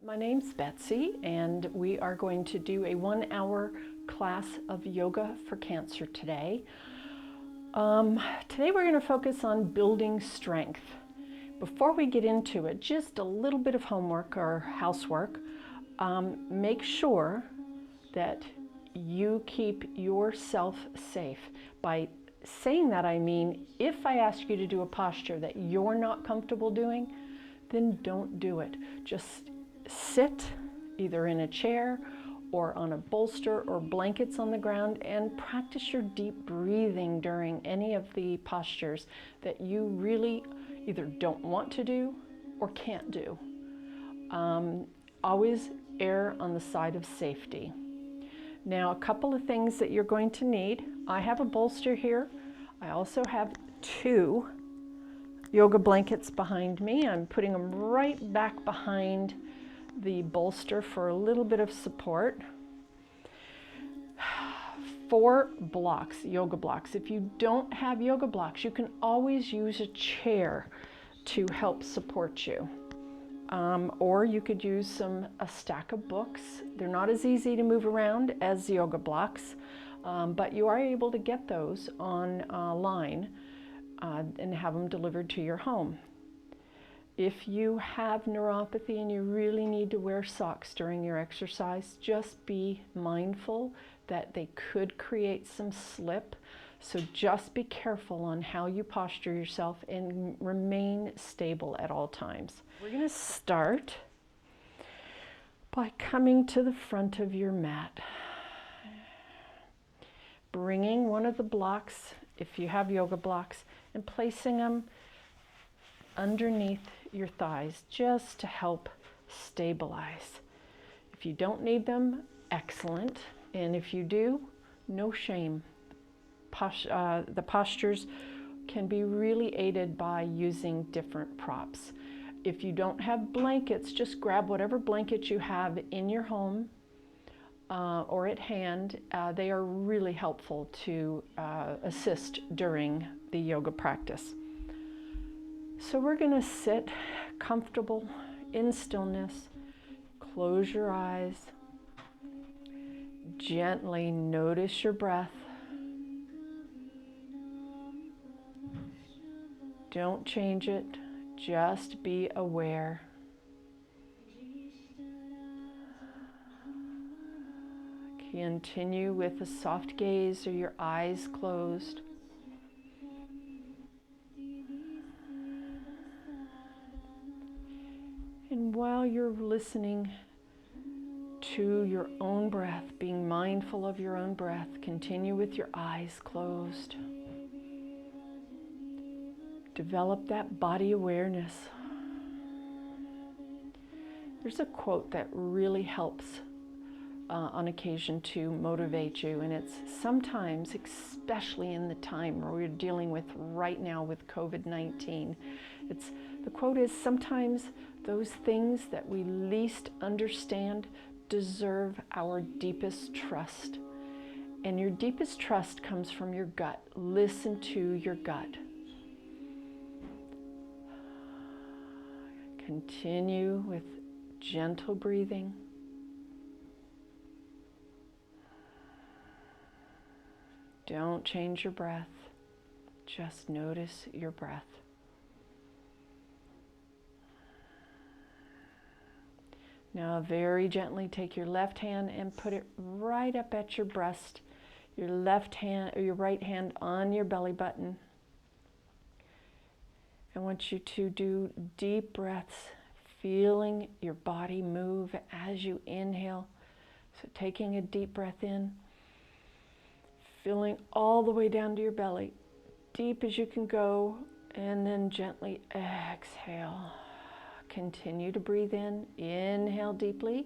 My name's Betsy, and we are going to do a 1-hour class of yoga for cancer today. Today we're going to focus on building strength. Before we get into it, just a little bit of homework or housework. Make sure that you keep yourself safe. By saying that, I mean, if I ask you to do a posture that you're not comfortable doing, then don't do it. Just sit either in a chair or on a bolster or blankets on the ground and practice your deep breathing during any of the postures that you really either don't want to do or can't do. Always err on the side of safety. Now, a couple of things that you're going to need. I have a bolster here. I also have 2 yoga blankets behind me. I'm putting them right back behind the bolster for a little bit of support. 4 blocks, yoga blocks. If you don't have yoga blocks, you can always use a chair to help support you. Or you could use a stack of books. They're not as easy to move around as yoga blocks, but you are able to get those online and have them delivered to your home. If you have neuropathy and you really need to wear socks during your exercise, just be mindful that they could create some slip. So just be careful on how you posture yourself and remain stable at all times. We're going to start by coming to the front of your mat. Bringing one of the blocks, if you have yoga blocks, and placing them underneath your thighs just to help stabilize. If you don't need them, excellent. And if you do, no shame. The postures can be really aided by using different props. If you don't have blankets, just grab whatever blanket you have in your home or at hand. They are really helpful to assist during the yoga practice. So we're going to sit comfortable in stillness. Close your eyes. Gently notice your breath. Don't change it. Just be aware. Continue with a soft gaze or your eyes closed. And while you're listening to your own breath, being mindful of your own breath, continue with your eyes closed. Develop that body awareness. There's a quote that really helps on occasion to motivate you, and it's sometimes, especially in the time where we're dealing with right now with COVID-19, the quote is, sometimes those things that we least understand deserve our deepest trust. And your deepest trust comes from your gut. Listen to your gut. Continue with gentle breathing. Don't change your breath. Just notice your breath. Now very gently take your left hand and put it right up at your breast. Your left hand or your right hand on your belly button. I want you to do deep breaths, feeling your body move as you inhale. So taking a deep breath in, filling all the way down to your belly, deep as you can go, and then gently exhale. Continue to breathe in. Inhale deeply.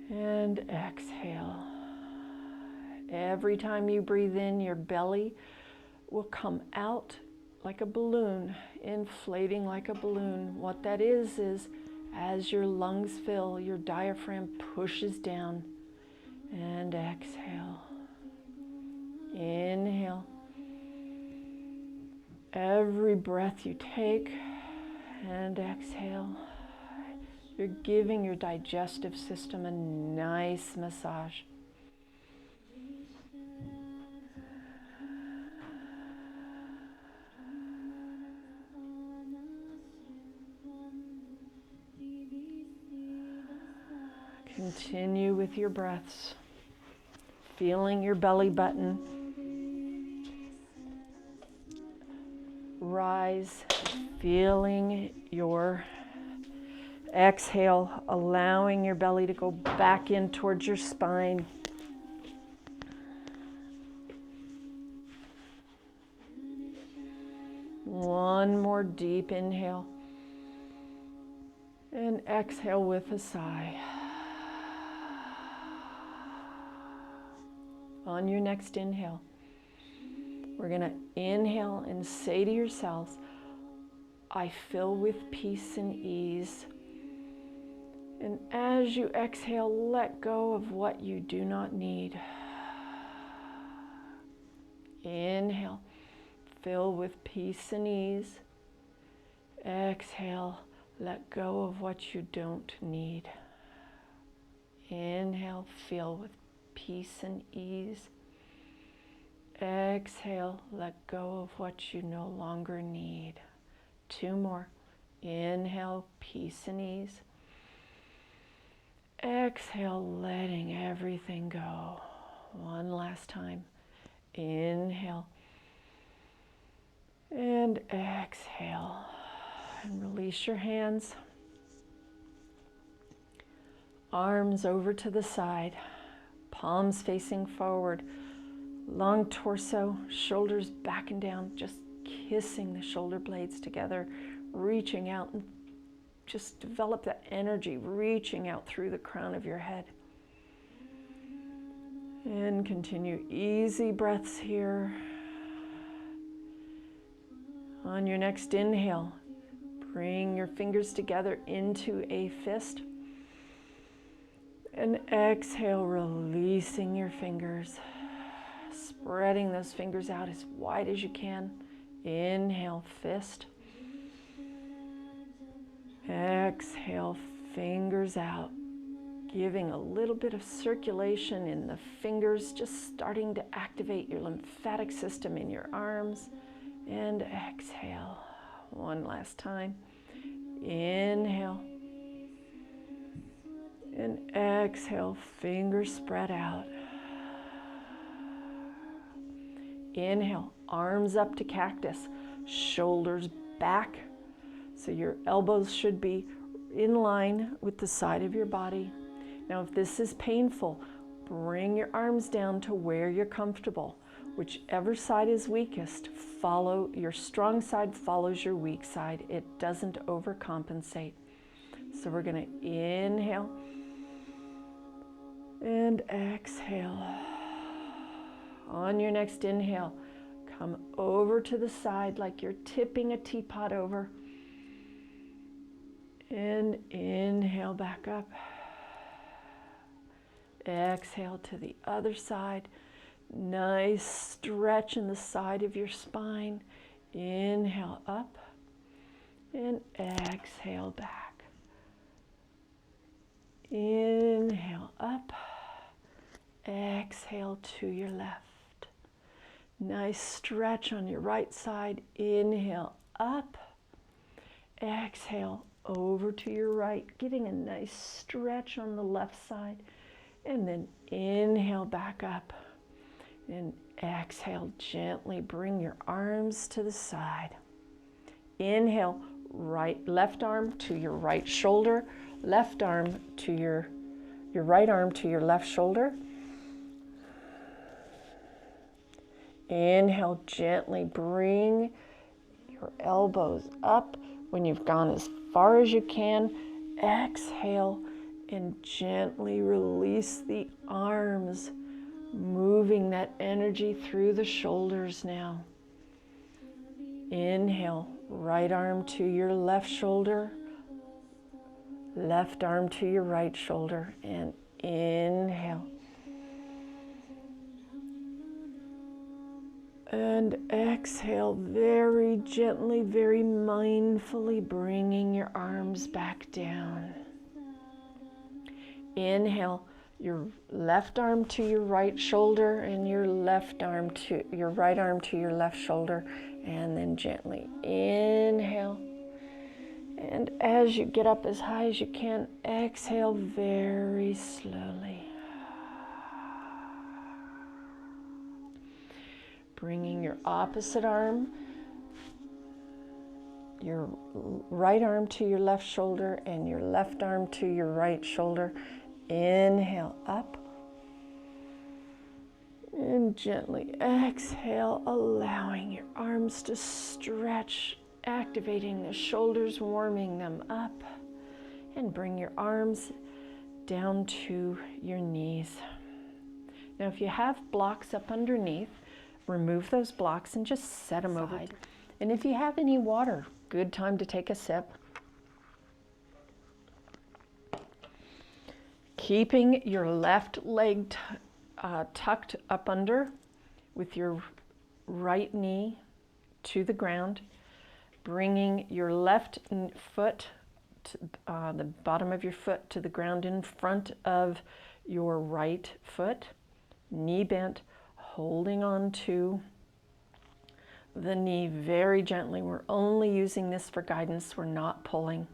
And exhale. Every time you breathe in, your belly will come out like a balloon, inflating like a balloon. What that is as your lungs fill, your diaphragm pushes down. And exhale. Inhale. Every breath you take and exhale, You're giving your digestive system a nice massage. Continue with your breaths, feeling your belly button rise, feeling your exhale, allowing your belly to go back in towards your spine. One more deep inhale and exhale with a sigh. On your next inhale, we're going to inhale and say to yourselves, I fill with peace and ease. And as you exhale, let go of what you do not need. Inhale, fill with peace and ease. Exhale, let go of what you don't need. Inhale, fill with peace and ease. Exhale, let go of what you no longer need. 2 more. Inhale, peace and ease. Exhale, letting everything go. 1 last time. Inhale. And exhale. And release your hands. Arms over to the side. Palms facing forward. Long torso, shoulders back and down, just kissing the shoulder blades together, reaching out and just develop that energy, reaching out through the crown of your head. And continue easy breaths here. On your next inhale, bring your fingers together into a fist. And exhale, releasing your fingers. Spreading those fingers out as wide as you can. Inhale, fist. Exhale, fingers out. Giving a little bit of circulation in the fingers, just starting to activate your lymphatic system in your arms. And exhale. 1 last time. Inhale. And exhale, fingers spread out. Inhale, arms up to cactus, shoulders back. So your elbows should be in line with the side of your body. Now, if this is painful, bring your arms down to where you're comfortable. Whichever side is weakest, follow your strong side follows your weak side. It doesn't overcompensate. So we're going to inhale and exhale. On your next inhale, come over to the side like you're tipping a teapot over. And inhale back up. Exhale to the other side. Nice stretch in the side of your spine. Inhale up and exhale back. Inhale up. Exhale to your left. Nice stretch on your right side. Inhale up. Exhale over to your right, getting a nice stretch on the left side. And then inhale back up. And exhale, gently bring your arms to the side. Inhale, left arm to your right shoulder, left arm to your right arm to your left shoulder. Inhale, gently bring your elbows up when you've gone as far as you can. Exhale and gently release the arms, moving that energy through the shoulders now. Inhale, right arm to your left shoulder, left arm to your right shoulder, and inhale. And exhale, very gently, very mindfully bringing your arms back down. Inhale, your left arm to your right shoulder and your right arm to your left shoulder, and then gently inhale. And as you get up as high as you can, exhale very slowly. Bringing your opposite arm, your right arm to your left shoulder and your left arm to your right shoulder. Inhale up. And gently exhale, allowing your arms to stretch, activating the shoulders, warming them up. And bring your arms down to your knees. Now, if you have blocks up underneath, remove those blocks and just set them over. And if you have any water, good time to take a sip. Keeping your left leg tucked up under with your right knee to the ground, bringing your left foot, the bottom of your foot to the ground in front of your right foot, knee bent, holding on to the knee very gently. We're only using this for guidance, we're not pulling.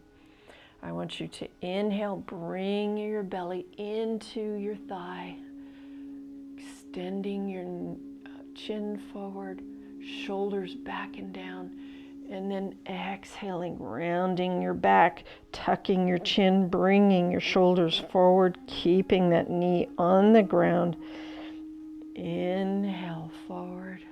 I want you to inhale, bring your belly into your thigh, extending your chin forward, shoulders back and down, and then exhaling, rounding your back, tucking your chin, bringing your shoulders forward, keeping that knee on the ground. Inhale forward.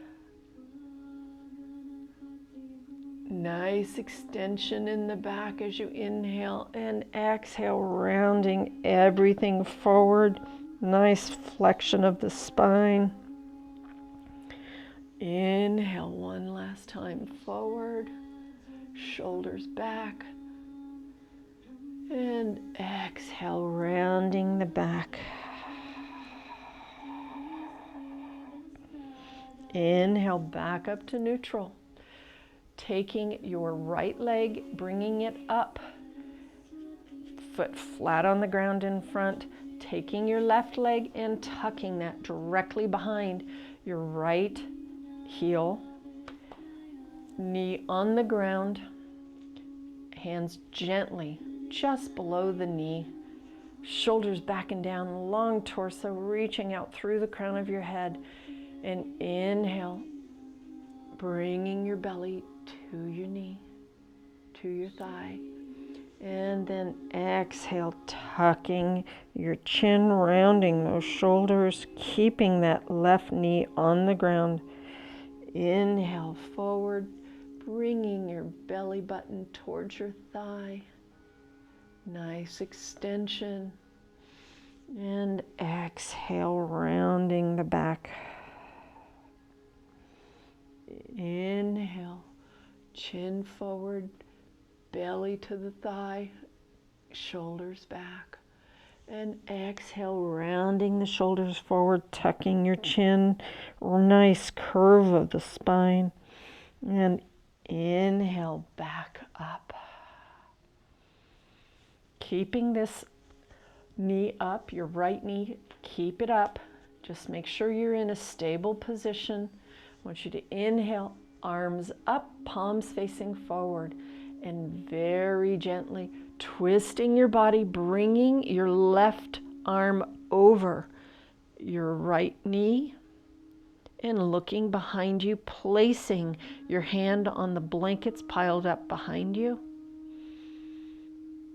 Nice extension in the back as you inhale, and exhale, rounding everything forward. Nice flexion of the spine. Inhale one last time forward, shoulders back, and exhale, rounding the back. Inhale back up to neutral. Taking your right leg, bringing it up, foot flat on the ground in front, taking your left leg and tucking that directly behind your right heel, knee on the ground, hands gently just below the knee, shoulders back and down, long torso reaching out through the crown of your head, and inhale, bringing your belly to your knee, to your thigh, and then exhale, tucking your chin, rounding those shoulders, keeping that left knee on the ground. Inhale forward, bringing your belly button towards your thigh. Nice extension. And exhale, rounding the back. Inhale, chin forward, belly to the thigh, shoulders back. And exhale, rounding the shoulders forward, tucking your chin, nice curve of the spine. And inhale, back up. Keeping this knee up, your right knee, keep it up. Just make sure you're in a stable position. I want you to inhale, arms up, palms facing forward, and very gently twisting your body, bringing your left arm over your right knee and looking behind you, placing your hand on the blankets piled up behind you.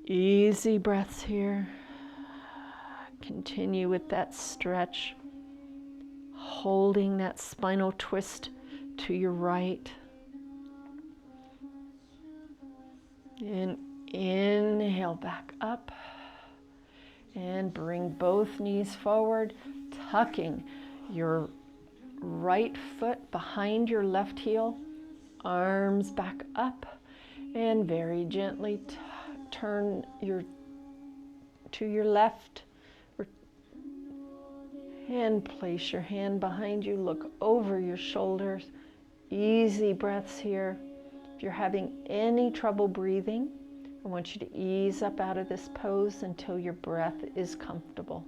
Easy breaths here. Continue with that stretch, holding that spinal twist to your right. And inhale back up and bring both knees forward, tucking your right foot behind your left heel, arms back up, and very gently turn to your left and place your hand behind you, look over your shoulders. Easy breaths here. If you're having any trouble breathing, I want you to ease up out of this pose until your breath is comfortable.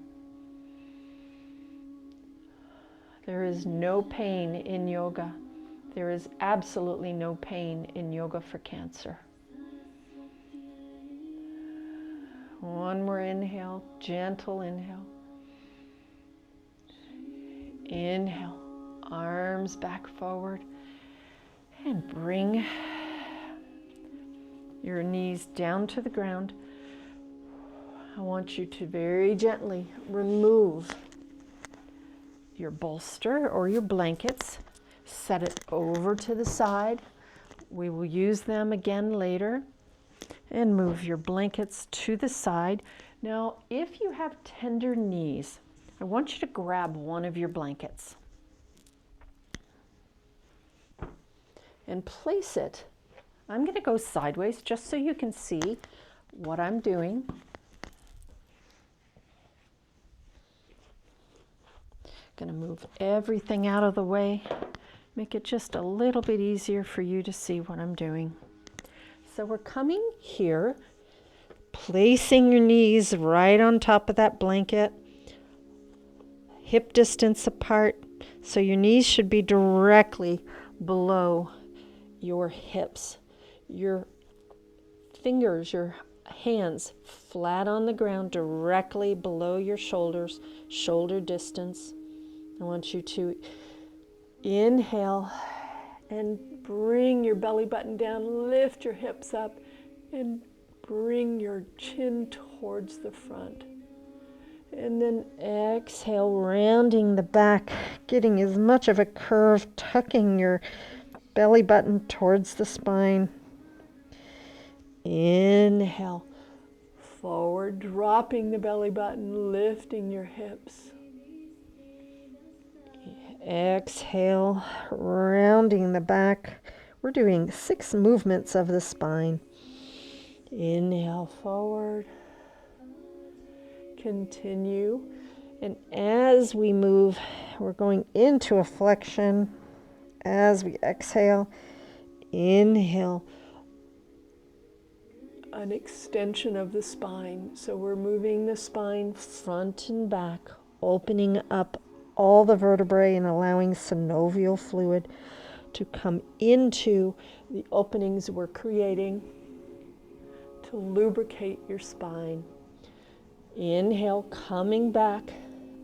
There is no pain in yoga. There is absolutely no pain in yoga for cancer. One more inhale, gentle inhale. Inhale, arms back forward, and bring your knees down to the ground. I want you to very gently remove your bolster or your blankets. Set it over to the side. We will use them again later. And move your blankets to the side. Now, if you have tender knees, I want you to grab one of your blankets and place it. I'm going to go sideways just so you can see what I'm doing. Going to move everything out of the way, make it just a little bit easier for you to see what I'm doing. So we're coming here, placing your knees right on top of that blanket, hip distance apart, so your knees should be directly below your hips. Your fingers, your hands flat on the ground, directly below your shoulders, shoulder distance. I want you to inhale and bring your belly button down, lift your hips up, and bring your chin towards the front. And then exhale, rounding the back, getting as much of a curve, tucking your belly button towards the spine. Inhale, forward, dropping the belly button, lifting your hips. Exhale, rounding the back. We're doing 6 movements of the spine. Inhale forward. Continue. And as we move, we're going into a flexion. As we exhale, inhale, an extension of the spine. So we're moving the spine front and back, opening up all the vertebrae and allowing synovial fluid to come into the openings we're creating to lubricate your spine. Inhale, coming back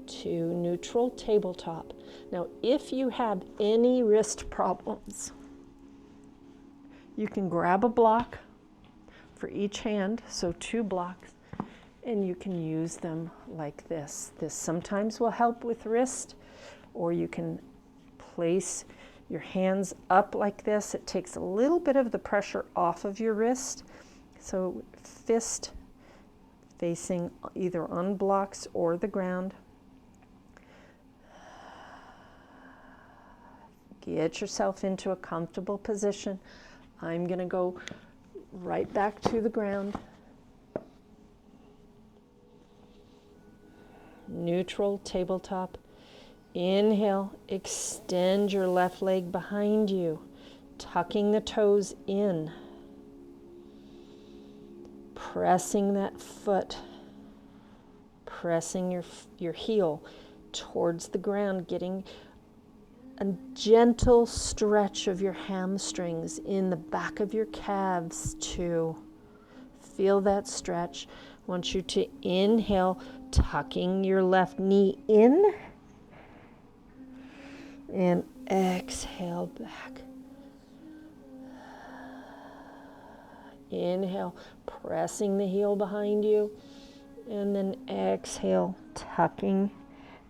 to neutral tabletop. Now, if you have any wrist problems, you can grab a block for each hand, so 2 blocks, and you can use them like this. This sometimes will help with wrist, or you can place your hands up like this. It takes a little bit of the pressure off of your wrist. So fist facing either on blocks or the ground. Get yourself into a comfortable position. I'm going to go right back to the ground. Neutral tabletop. Inhale, extend your left leg behind you, tucking the toes in, pressing that foot, pressing your heel towards the ground, getting a gentle stretch of your hamstrings in the back of your calves too. Feel that stretch. I want you to inhale, tucking your left knee in, and exhale back. Inhale, pressing the heel behind you, and then exhale, tucking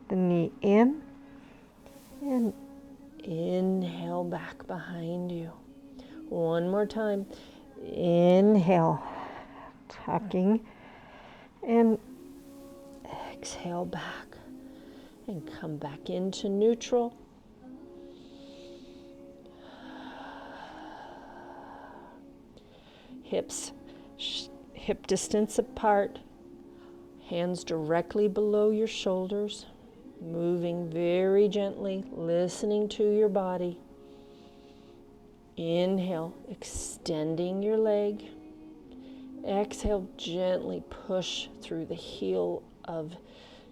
the knee in, and inhale back behind you. One more time. Inhale, tucking, and exhale back, and come back into neutral. Hips hip distance apart, hands directly below your shoulders, moving very gently, listening to your body. Inhale, extending your leg. Exhale, gently push through the heel of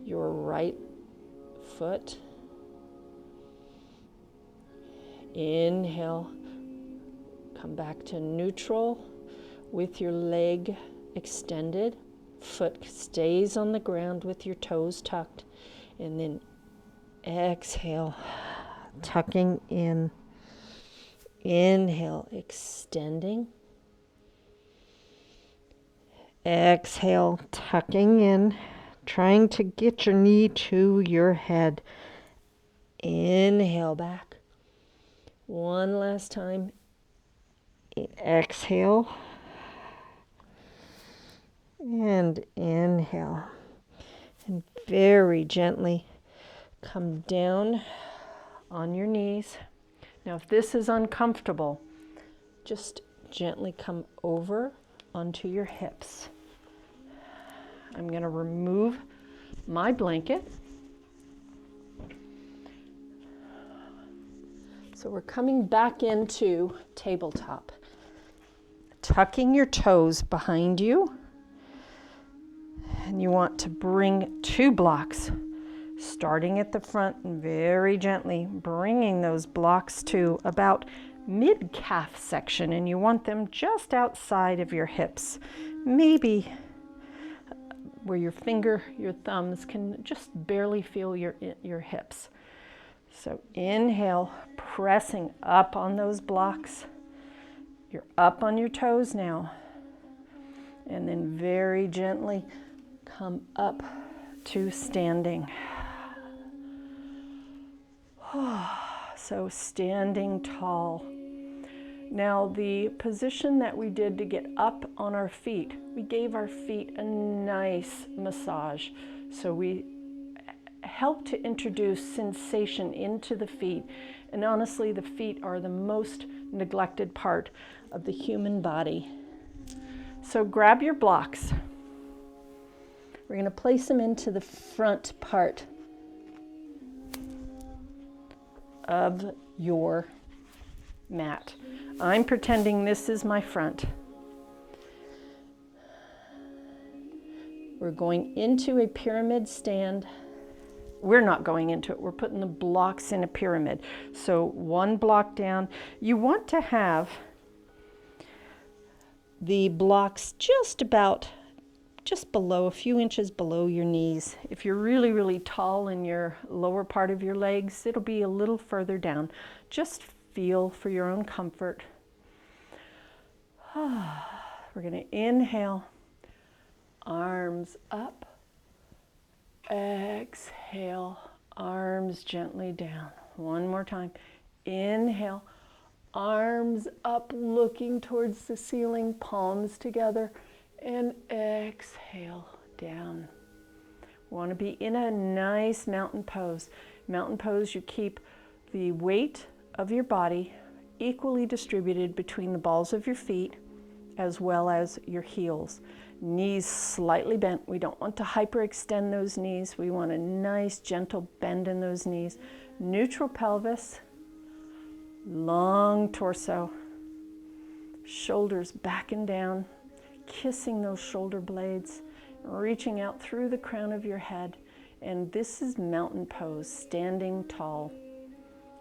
your right foot. Inhale, come back to neutral with your leg extended. Foot stays on the ground with your toes tucked. And then exhale, tucking in. Inhale, extending. Exhale, tucking in, trying to get your knee to your head. Inhale back. One last time. Exhale. And inhale. And very gently come down on your knees. Now, if this is uncomfortable, just gently come over onto your hips. I'm going to remove my blanket. So we're coming back into tabletop. Tucking your toes behind you. And you want to bring 2 blocks, starting at the front and very gently bringing those blocks to about mid-calf section. And you want them just outside of your hips. Maybe where your thumbs can just barely feel your hips. So inhale, pressing up on those blocks. You're up on your toes now. And then very gently come up to standing. So standing tall. Now the position that we did to get up on our feet, we gave our feet a nice massage. So we helped to introduce sensation into the feet. And honestly, the feet are the most neglected part of the human body. So grab your blocks. We're going to place them into the front part of your mat. I'm pretending this is my front. We're going into a pyramid stand. We're not going into it. We're putting the blocks in a pyramid. So 1 block down. You want to have the blocks just below, a few inches below your knees. If you're really, really tall in your lower part of your legs, it'll be a little further down. Just feel for your own comfort. We're going to inhale, arms up. Exhale, arms gently down. One more time. Inhale, arms up, looking towards the ceiling, palms together. And exhale, down. Want to be in a nice mountain pose. Mountain pose, you keep the weight of your body equally distributed between the balls of your feet as well as your heels. Knees slightly bent. We don't want to hyperextend those knees. We want a nice gentle bend in those knees. Neutral pelvis, long torso, shoulders back and down, kissing those shoulder blades, reaching out through the crown of your head. And this is mountain pose, standing tall,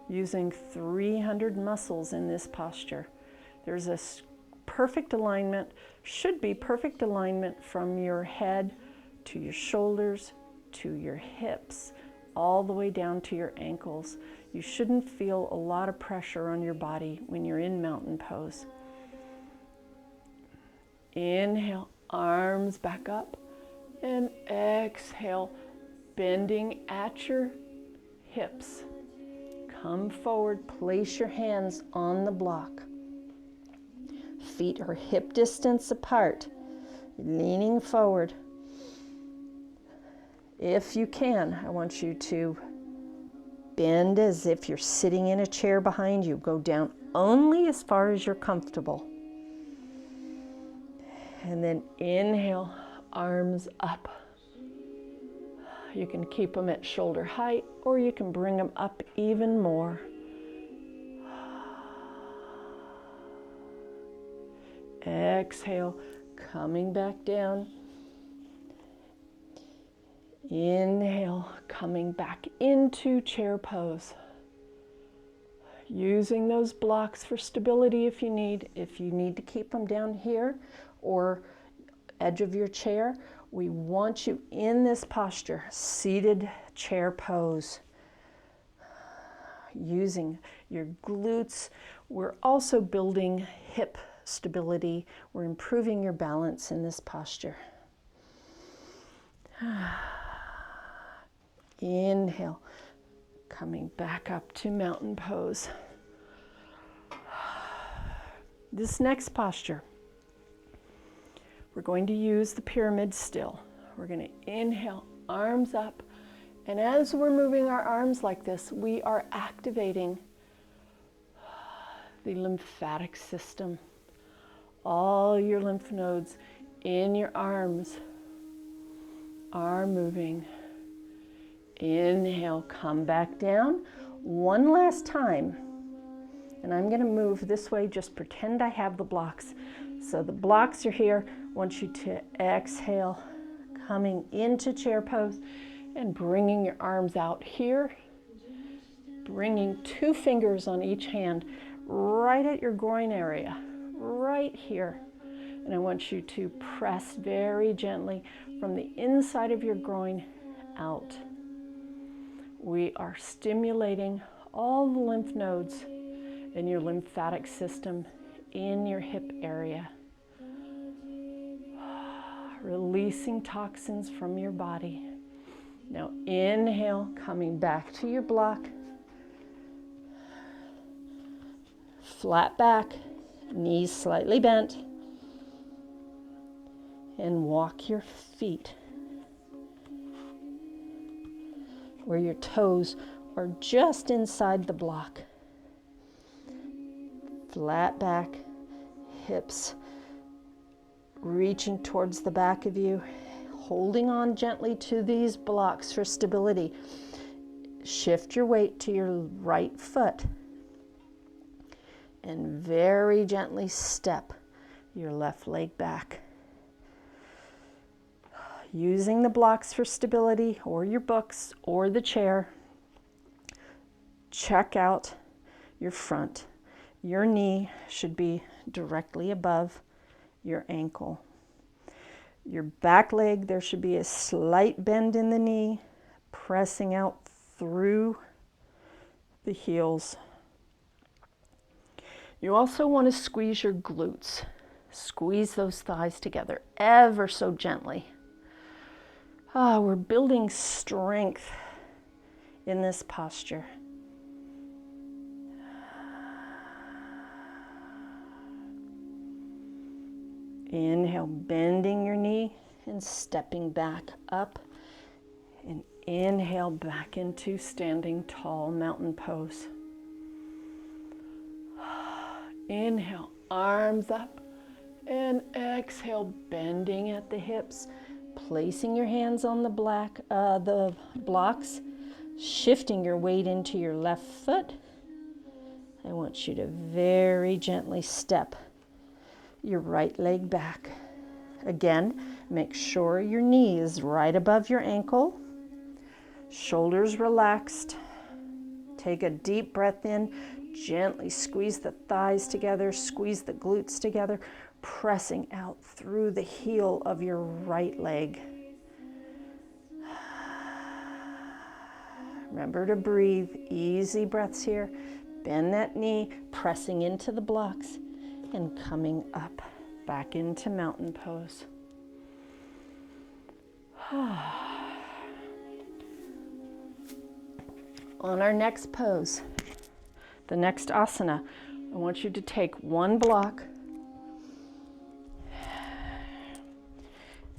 using 300 muscles in this posture. There's a perfect alignment, should be perfect alignment from your head to your shoulders, to your hips, all the way down to your ankles. You shouldn't feel a lot of pressure on your body when you're in mountain pose. Inhale, arms back up, and exhale, bending at your hips. Come forward, place your hands on the block. Feet are hip distance apart, leaning forward. If you can, I want you to bend as if you're sitting in a chair behind you. Go down only as far as you're comfortable. And then inhale, arms up. You can keep them at shoulder height, or you can bring them up even more. Exhale, coming back down. Inhale, coming back into chair pose. Using those blocks for stability if you need. If you need to keep them down here or edge of your chair, we want you in this posture, seated chair pose. Using your glutes. We're also building hip stability. We're improving your balance in this posture. Inhale, coming back up to mountain pose. This next posture, we're going to use the pyramid still. We're going to inhale, arms up, and as we're moving our arms like this, we are activating the lymphatic system. All your lymph nodes in your arms are moving. Inhale, come back down. One last time. And I'm going to move this way, just pretend I have the blocks. So the blocks are here. I want you to exhale, coming into chair pose and bringing your arms out here. Bringing 2 fingers on each hand right at your groin area, right here. And I want you to press very gently from the inside of your groin out. We are stimulating all the lymph nodes in your lymphatic system in your hip area. Releasing toxins from your body. Now inhale, coming back to your block. Flat back, knees slightly bent. And walk your feet where your toes are just inside the block. Flat back, hips reaching towards the back of you, holding on gently to these blocks for stability. Shift your weight to your right foot and very gently step your left leg back. Using the blocks for stability, or your books, or the chair, check out your front. Your knee should be directly above your ankle. Your back leg, there should be a slight bend in the knee, pressing out through the heels. You also want to squeeze your glutes. Squeeze those thighs together ever so gently. We're building strength in this posture. Inhale, bending your knee and stepping back up. And inhale back into standing tall mountain pose. Inhale, arms up, and exhale, bending at the hips. Placing your hands on the blocks, shifting your weight into your left foot. I want you to very gently step your right leg back. Again, make sure your knee is right above your ankle. Shoulders relaxed. Take a deep breath in. Gently squeeze the thighs together, squeeze the glutes together, pressing out through the heel of your right leg. Remember to breathe, easy breaths here. Bend that knee, pressing into the blocks and coming up back into mountain pose. On our next pose, the next asana, I want you to take one block.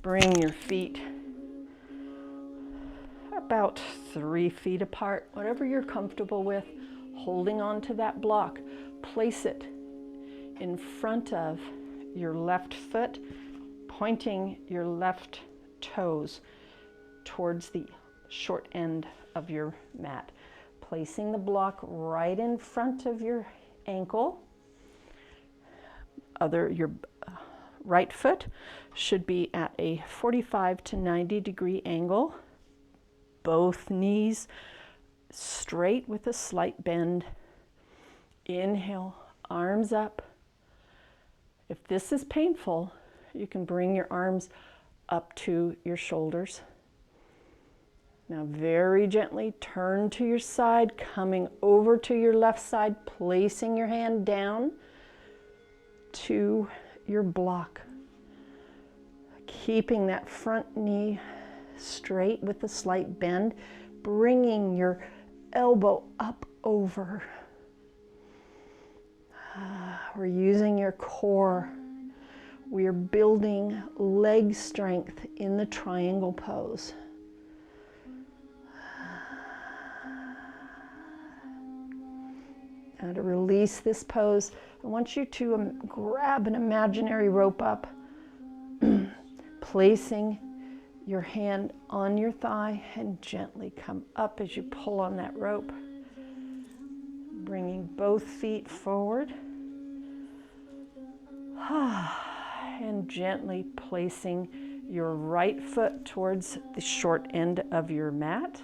Bring your feet about 3 feet apart, whatever you're comfortable with, holding on to that block. Place it in front of your left foot, pointing your left toes towards the short end of your mat. Placing the block right in front of your ankle, your right foot should be at a 45 to 90 degree angle. Both knees straight with a slight bend. Inhale, arms up. If this is painful, you can bring your arms up to your shoulders. Now very gently turn to your side, coming over to your left side, placing your hand down to your block. Keeping that front knee straight with a slight bend, bringing your elbow up over. We're using your core. We're building leg strength in the triangle pose. Now to release this pose, I want you to grab an imaginary rope up, placing your hand on your thigh and gently come up as you pull on that rope. Bringing both feet forward. And gently placing your right foot towards the short end of your mat.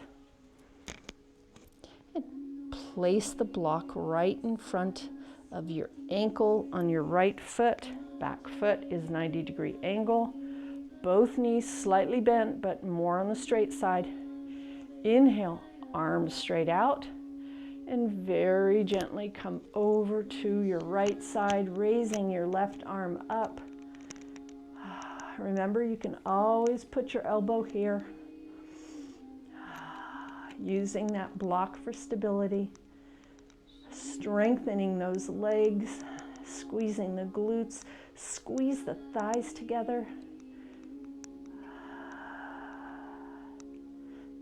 And place the block right in front of your ankle on your right foot. Back foot is 90 degree angle. Both knees slightly bent, but more on the straight side. Inhale, arms straight out. And very gently come over to your right side, raising your left arm up. Remember, you can always put your elbow here. Using that block for stability. Strengthening those legs, squeezing the glutes, squeeze the thighs together.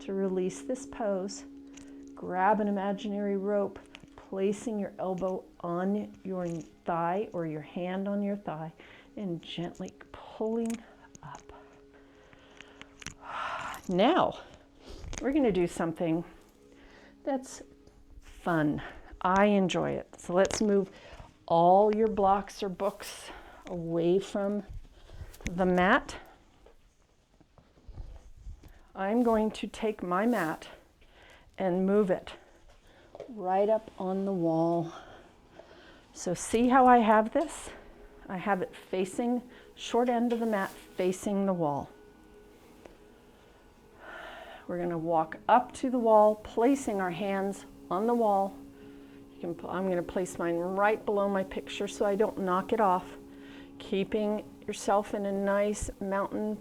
To release this pose, grab an imaginary rope, placing your elbow on your thigh or your hand on your thigh and gently pulling up. Now, we're going to do something that's fun. I enjoy it. So let's move all your blocks or books away from the mat. I'm going to take my mat and move it right up on the wall. So see how I have this? I have it facing, short end of the mat facing the wall. We're going to walk up to the wall, placing our hands on the wall. I'm going to place mine right below my picture so I don't knock it off. Keeping yourself in a nice mountain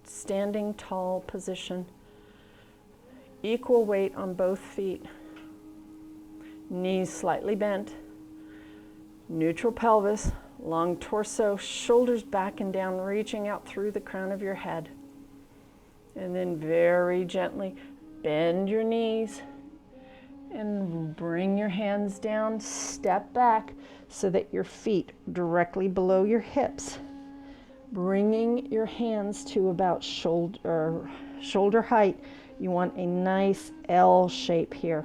standing tall position. Equal weight on both feet. Knees slightly bent. Neutral pelvis, long torso, shoulders back and down, reaching out through the crown of your head. And then very gently bend your knees and bring your hands down, step back so that your feet directly below your hips. Bringing your hands to about shoulder height. You want a nice L shape here.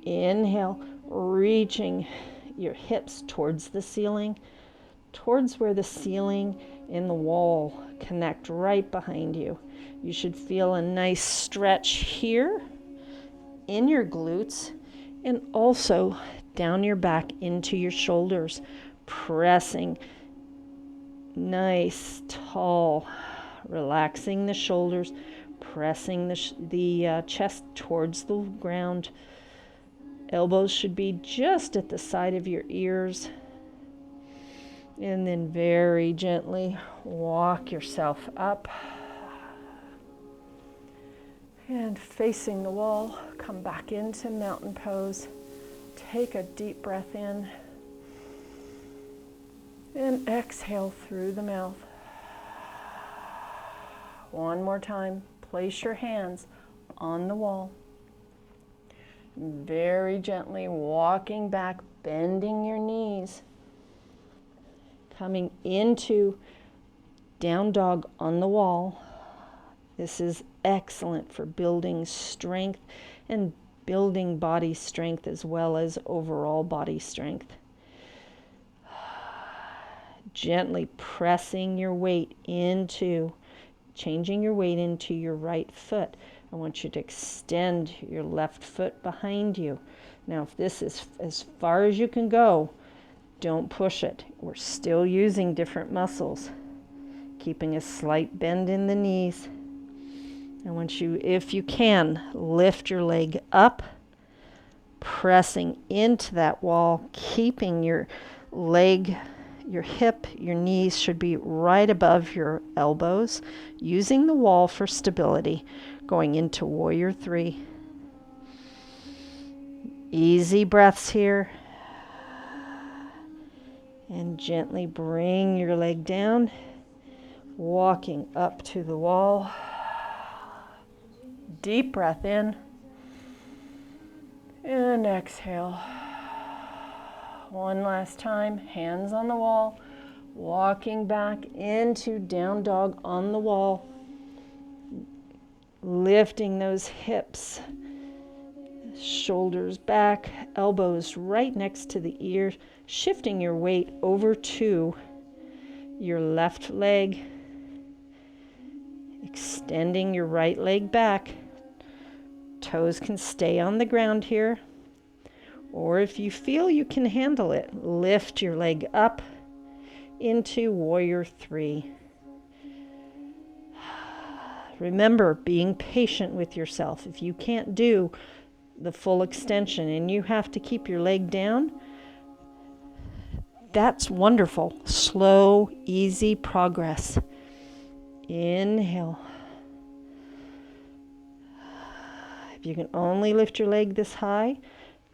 Inhale, reaching your hips towards the ceiling, towards where the ceiling and the wall connect right behind you. You should feel a nice stretch here in your glutes and also down your back into your shoulders, pressing nice, tall, relaxing the shoulders, pressing the chest towards the ground. Elbows should be just at the side of your ears. And then very gently walk yourself up. And facing the wall, come back into mountain pose. Take a deep breath in. And exhale through the mouth. One more time. Place your hands on the wall. Very gently walking back, bending your knees. Coming into down dog on the wall. This is excellent for building strength and building body strength as well as overall body strength. Gently pressing your weight into, changing your weight into your right foot. I want you to extend your left foot behind you. Now, if this is as far as you can go, don't push it. We're still using different muscles. Keeping a slight bend in the knees. I want you, if you can, lift your leg up, pressing into that wall, keeping your leg, your hip, your knees should be right above your elbows, using the wall for stability, going into Warrior 3. Easy breaths here. And gently bring your leg down, walking up to the wall. Deep breath in. And exhale. One last time, hands on the wall, walking back into down dog on the wall, lifting those hips, shoulders back, elbows right next to the ear, shifting your weight over to your left leg, extending your right leg back. Toes can stay on the ground here, or if you feel you can handle it, lift your leg up into Warrior 3. Remember, being patient with yourself. If you can't do the full extension and you have to keep your leg down, that's wonderful. Slow, easy progress. Inhale. If you can only lift your leg this high,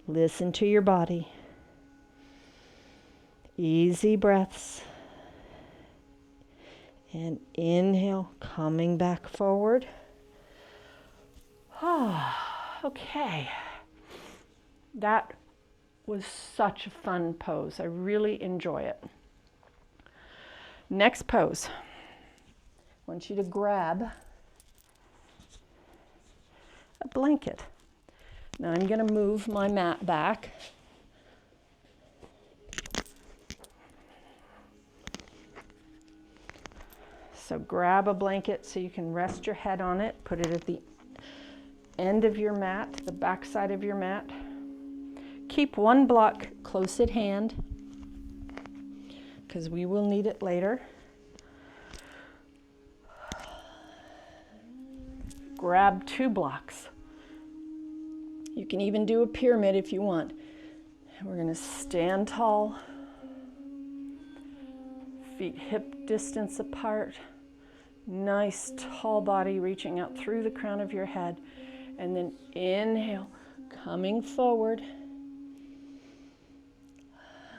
listen to your body. Easy breaths. And inhale, coming back forward. Okay. That was such a fun pose. I really enjoy it. Next pose. I want you to grab a blanket. Now I'm going to move my mat back. So grab a blanket so you can rest your head on it. Put it at the end of your mat, the back side of your mat. Keep one block close at hand because we will need it later. Grab 2 blocks. You can even do a pyramid if you want. We're going to stand tall, feet hip distance apart, nice tall body reaching out through the crown of your head, and then inhale, coming forward.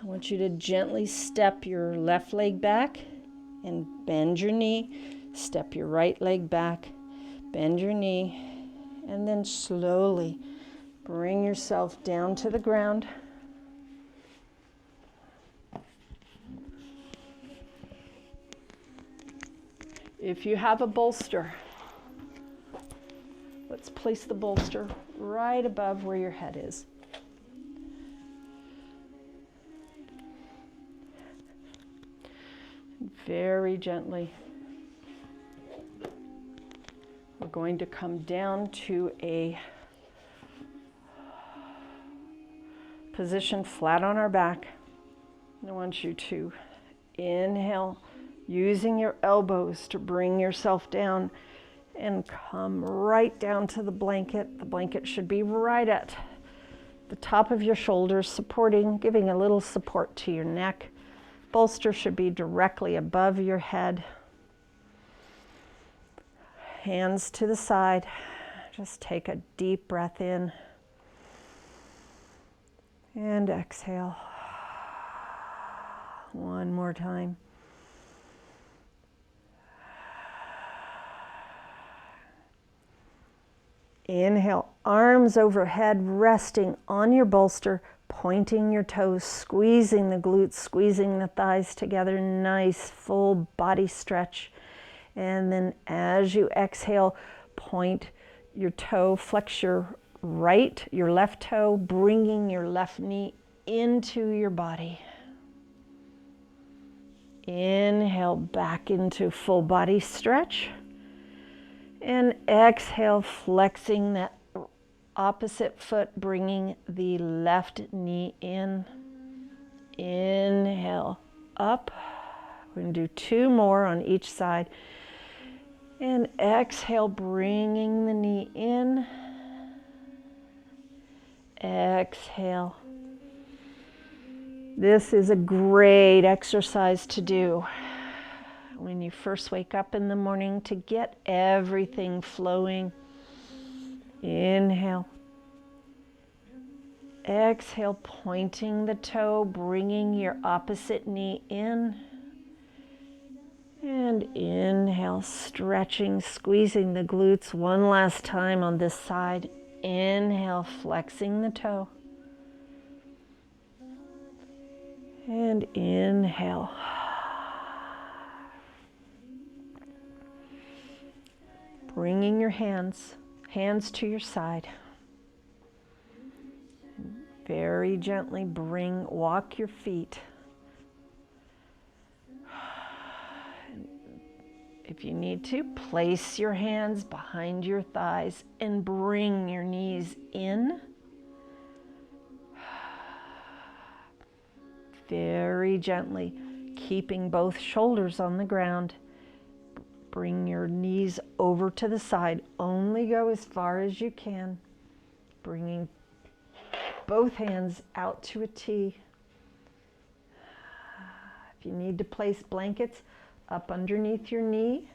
I want you to gently step your left leg back and bend your knee. Step your right leg back, bend your knee, and then slowly bring yourself down to the ground. If you have a bolster, let's place the bolster right above where your head is. Very gently, we're going to come down to a position flat on our back. I want you to inhale, using your elbows to bring yourself down and come right down to the blanket. The blanket should be right at the top of your shoulders, supporting, giving a little support to your neck. Bolster should be directly above your head. Hands to the side. Just take a deep breath in and exhale. One more time. Inhale, arms overhead, resting on your bolster, pointing your toes, squeezing the glutes, squeezing the thighs together. Nice full body stretch. And then as you exhale, point your toe, flex your left toe, bringing your left knee into your body. Inhale back into full body stretch. And exhale, flexing that opposite foot, bringing the left knee in. Inhale, up. We're going to do 2 more on each side. And exhale, bringing the knee in. Exhale. This is a great exercise to do when you first wake up in the morning to get everything flowing. Inhale. Exhale, pointing the toe, bringing your opposite knee in. And inhale, stretching, squeezing the glutes one last time on this side. Inhale, flexing the toe. And inhale. Bringing your hands to your side. Very gently walk your feet. If you need to, place your hands behind your thighs and bring your knees in. Very gently, keeping both shoulders on the ground. Bring your knees over to the side. Only go as far as you can. Bringing both hands out to a T. If you need to place blankets up underneath your knee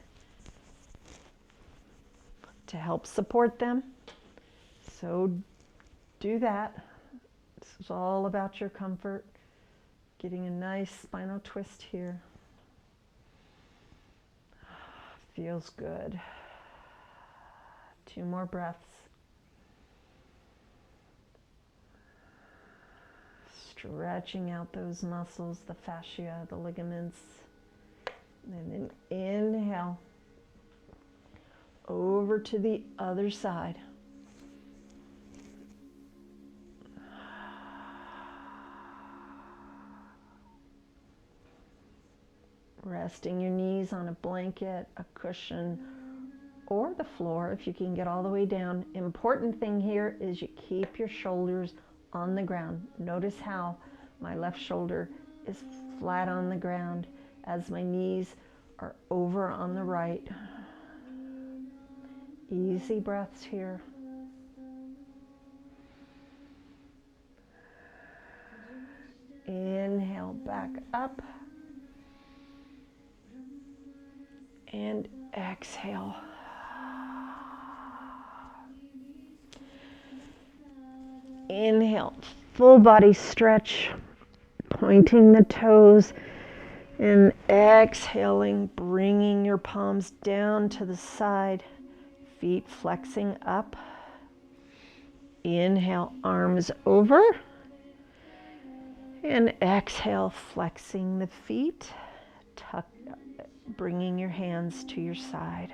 to help support them, so do that. This is all about your comfort. Getting a nice spinal twist here. Feels good. 2 more breaths. Stretching out those muscles, the fascia, the ligaments. And then inhale. Over to the other side. Resting your knees on a blanket, a cushion, or the floor if you can get all the way down. Important thing here is you keep your shoulders on the ground. Notice how my left shoulder is flat on the ground as my knees are over on the right. Easy breaths here. Inhale back up. And exhale. Inhale, full body stretch, pointing the toes, and exhaling, bringing your palms down to the side, feet flexing up. Inhale, arms over, and exhale, flexing the feet, bringing your hands to your side.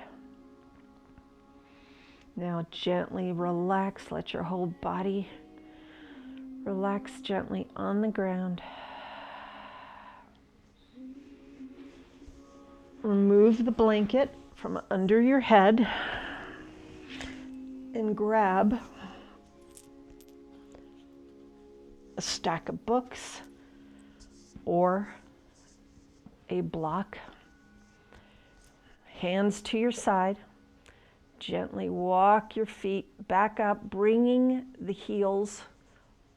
Now gently relax, let your whole body relax gently on the ground. Remove the blanket from under your head and grab a stack of books or a block. Hands to your side. Gently walk your feet back up, bringing the heels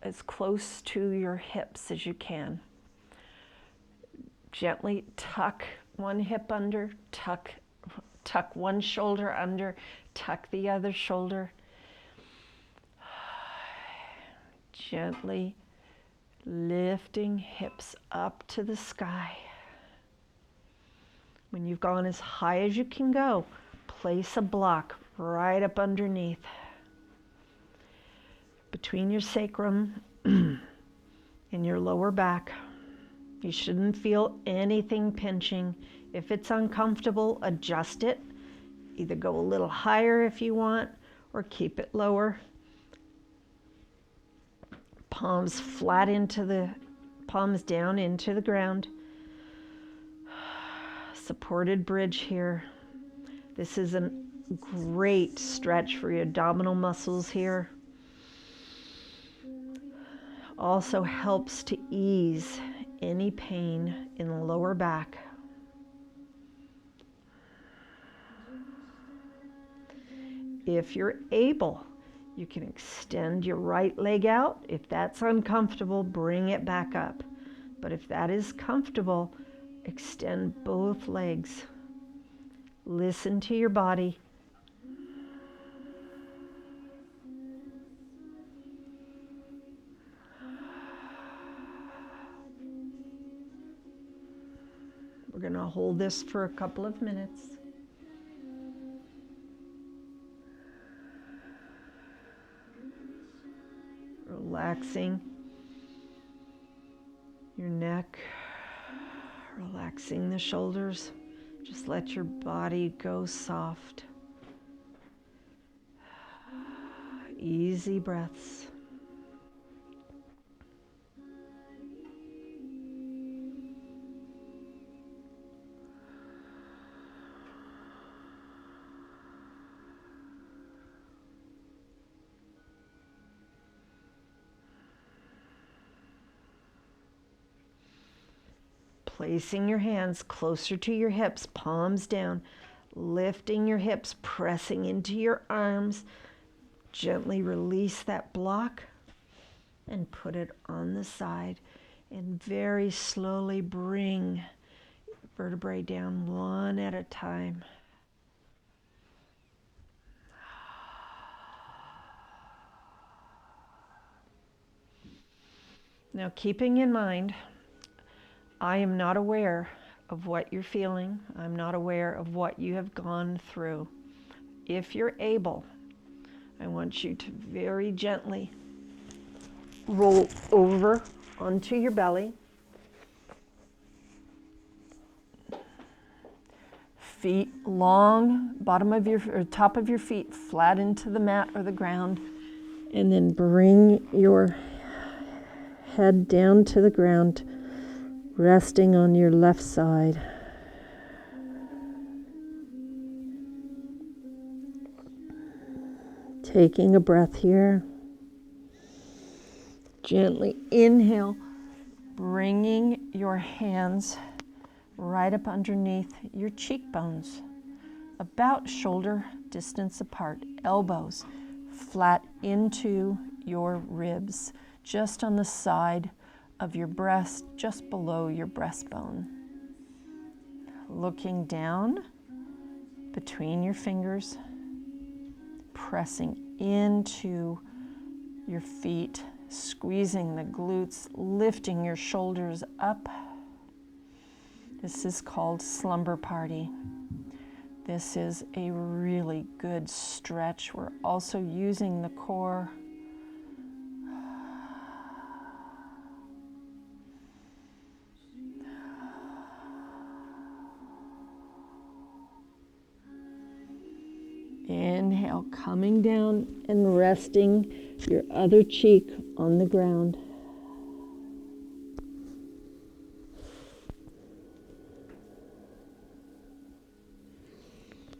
as close to your hips as you can. Gently tuck one hip under, tuck one shoulder under, tuck the other shoulder. Gently lifting hips up to the sky. When you've gone as high as you can go, place a block right up underneath, between your sacrum and your lower back. You shouldn't feel anything pinching. If it's uncomfortable, adjust it. Either go a little higher if you want, or keep it lower. Palms down into the ground. supported bridge here. This is a great stretch for your abdominal muscles here. Also helps to ease any pain in the lower back. If you're able, you can extend your right leg out. If that's uncomfortable, bring it back up. But if that is comfortable, extend both legs. Listen to your body. We're going to hold this for a couple of minutes. Relaxing your neck, relaxing the shoulders. Just let your body go soft. Easy breaths. Placing your hands closer to your hips, palms down, lifting your hips, pressing into your arms. Gently release that block and put it on the side, and very slowly bring vertebrae down one at a time. Now, keeping in mind, I am not aware of what you're feeling. I'm not aware of what you have gone through. If you're able, I want you to very gently roll over onto your belly. Feet long, bottom of your or top of your feet flat into the mat or the ground, and then bring your head down to the ground, resting on your left side. Taking a breath here. Gently inhale, bringing your hands right up underneath your cheekbones, about shoulder distance apart, elbows flat into your ribs, just on the side of your breast, just below your breastbone. Looking down between your fingers, pressing into your feet, squeezing the glutes, lifting your shoulders up. This is called slumber party. This is a really good stretch. We're also using the core. Inhale, coming down and resting your other cheek on the ground.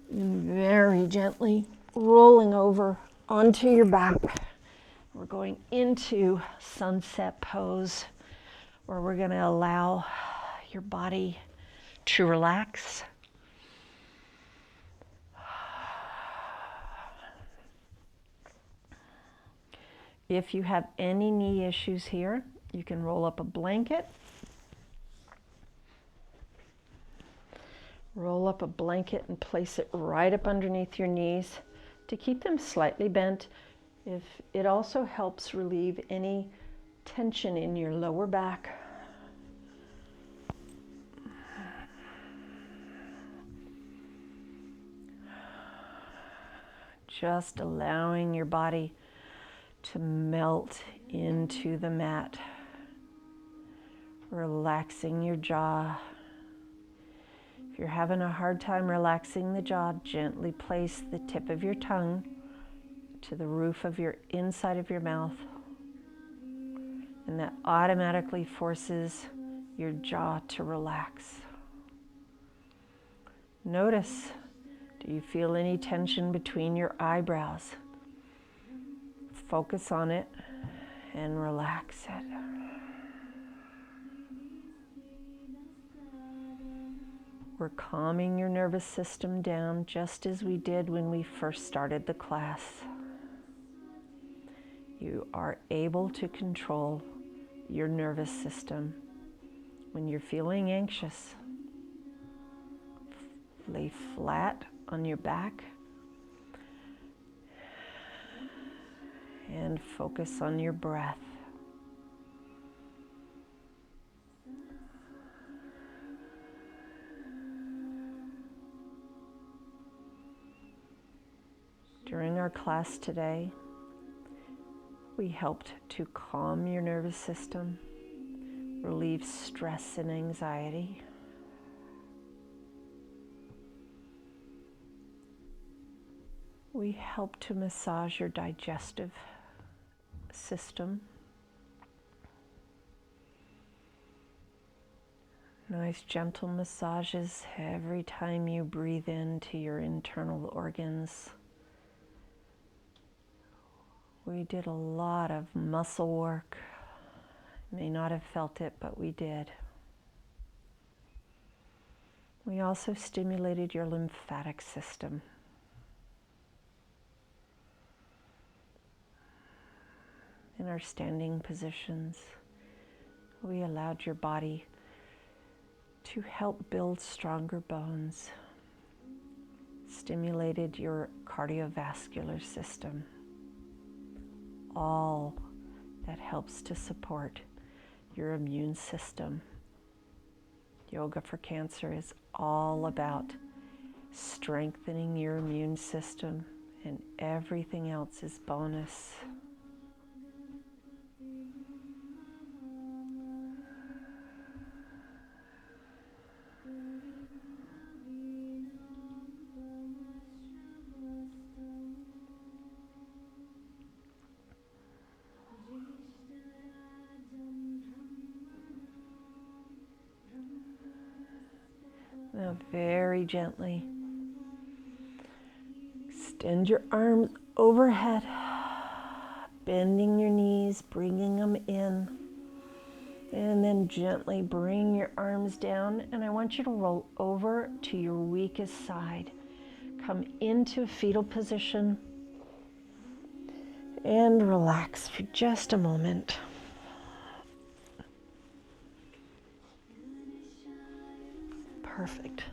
And very gently rolling over onto your back. We're going into sunset pose, where we're going to allow your body to relax. If you have any knee issues here, you can roll up a blanket. Roll up a blanket and place it right up underneath your knees to keep them slightly bent. It also helps relieve any tension in your lower back. Just allowing your body to melt into the mat, relaxing your jaw. If you're having a hard time relaxing the jaw, gently place the tip of your tongue to the roof of your inside of your mouth, and that automatically forces your jaw to relax. Notice, do you feel any tension between your eyebrows? Focus on it and relax it. We're calming your nervous system down just as we did when we first started the class. You are able to control your nervous system when you're feeling anxious. Lay flat on your back and focus on your breath. During our class today, we helped to calm your nervous system, relieve stress and anxiety. We help to massage your digestive system. Nice gentle massages every time you breathe into your internal organs. We did a lot of muscle work. You may not have felt it, but we did. We also stimulated your lymphatic system. In our standing positions, we allowed your body to help build stronger bones, stimulated your cardiovascular system, all that helps to support your immune system. Yoga for Cancer is all about strengthening your immune system, and everything else is bonus. Now very gently extend your arms overhead, bending your knees, bringing them in, and then gently bring your arms down, and I want you to roll over to your weakest side. Come into fetal position and relax for just a moment. Perfect.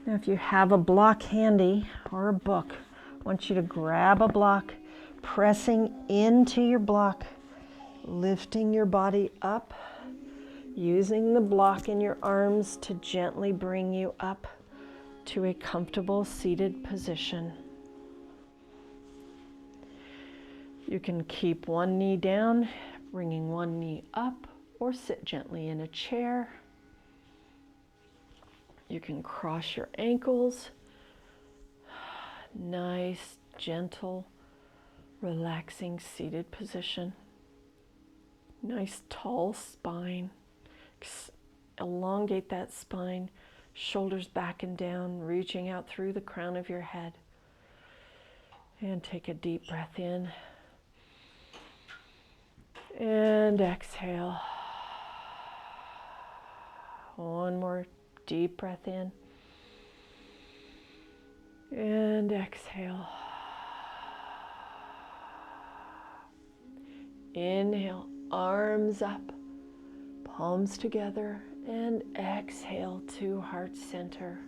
Now if you have a block handy or a book, I want you to grab a block, pressing into your block, lifting your body up, using the block in your arms to gently bring you up to a comfortable seated position. You can keep one knee down, bringing one knee up, or sit gently in a chair. You can cross your ankles. Nice, gentle, relaxing seated position. Nice tall spine. Elongate that spine, shoulders back and down, reaching out through the crown of your head. And take a deep breath in. And exhale. One more deep breath in. And exhale. Inhale, arms up, palms together, and exhale to heart center.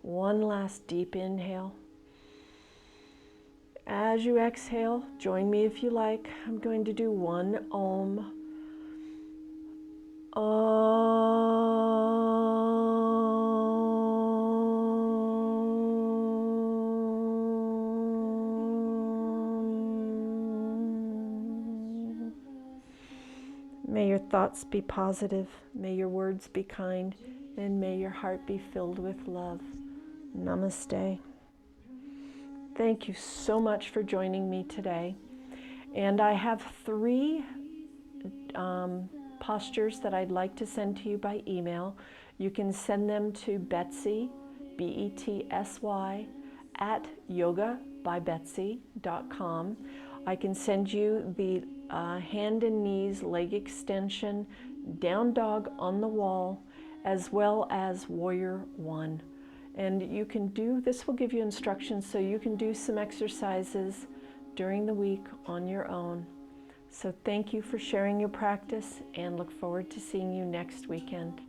One last deep inhale. As you exhale, join me if you like. I'm going to do one Om. May your thoughts be positive, may your words be kind, and may your heart be filled with love. Namaste. Thank you so much for joining me today. And I have 3 postures that I'd like to send to you by email, you can send them to Betsy, Betsy, at yogabybetsy.com. I can send you the hand and knees leg extension, down dog on the wall, as well as warrior one. And you can do, this will give you instructions so you can do some exercises during the week on your own. So thank you for sharing your practice, and look forward to seeing you next weekend.